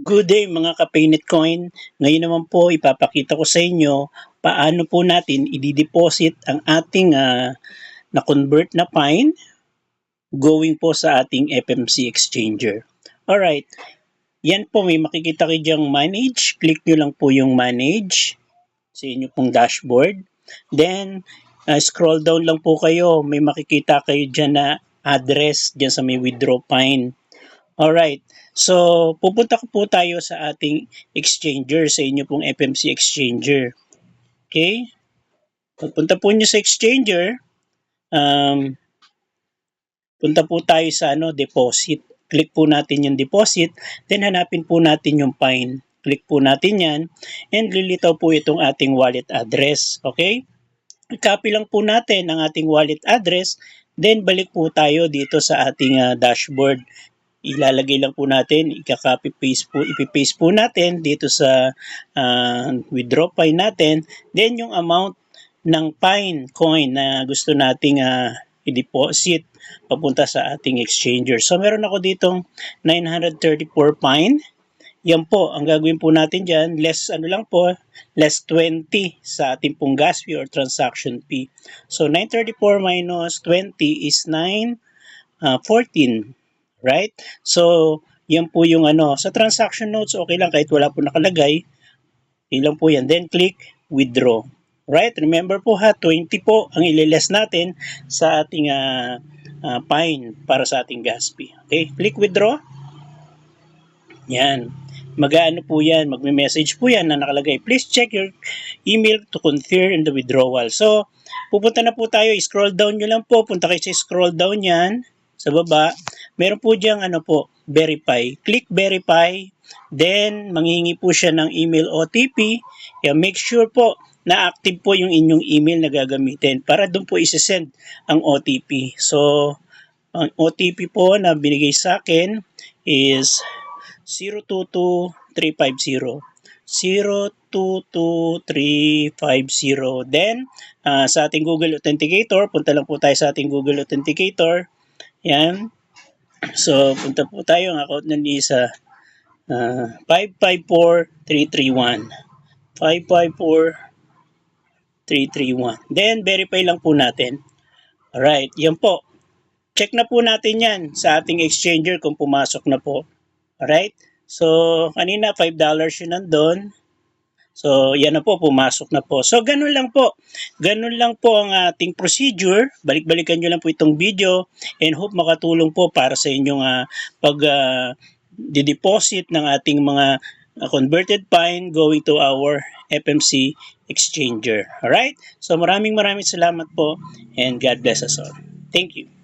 Good day mga ka-Paynit Coin. Ngayon naman po ipapakita ko sa inyo paano po natin i-deposit ang ating na-convert na Pine going po sa ating FMC exchanger. Alright, yan po may makikita kayo dyang manage. Click nyo lang po yung manage sa inyo pong dashboard. Then, scroll down lang po kayo. May makikita kayo dyan na address dyan sa may withdraw Pine. Alright. So, pupunta po tayo sa ating exchanger, sa inyo pong FMC exchanger. Okay? Pagpunta po nyo sa exchanger, punta po tayo sa deposit. Click po natin yung deposit, then hanapin po natin yung Pine. Click po natin yan, and lilitaw po itong ating wallet address. Okay? I-copy lang po natin ang ating wallet address, then balik po tayo dito sa ating dashboard. Ilalagay lang po natin, i-copy paste po, ipi-paste po natin dito sa withdraw Pine natin, then yung amount ng Pine coin na gusto nating i-deposit papunta sa ating exchanger. So meron ako ditong 934 Pine. Yan po, ang gagawin po natin dyan, less 20 sa ating pong gas fee or transaction fee. So 934 minus 20 is 914. Right? So, yan po yung sa transaction notes, okay lang kahit wala po nakalagay. Ilang po yan. Then, click withdraw. Right? Remember po 20 po ang ililess natin sa ating Pine para sa ating gas fee. Okay? Click withdraw. Yan. Mag-ano po yan, magme-message po yan na nakalagay, please check your email to confirm the withdrawal. So, pupunta na po tayo, scroll down nyo lang po, punta kayo sa scroll down yan, sa baba, meron po diyang verify. Click verify, then manghihingi po siya ng email OTP. Kaya make sure po na active po yung inyong email na gagamitin para doon po isi-send ang OTP. So, ang OTP po na binigay sa akin is 022350. 022350. Then, sa ating Google Authenticator, punta lang po tayo sa ating Google Authenticator. Yan. So, punta po tayo. Ang account nun is 554331. 554331. Then, verify lang po natin. Alright, yan po. Check na po natin yan sa ating exchanger kung pumasok na po. Alright? So, kanina $5 yun nandun. So, yan na po, pumasok na po. So, ganun lang po. Ganun lang po ang ating procedure. Balik-balikan nyo lang po itong video and hope makatulong po para sa inyong pag-deposit ng ating mga converted Pine going to our FMC exchanger. Alright? So, maraming salamat po and God bless us all. Thank you.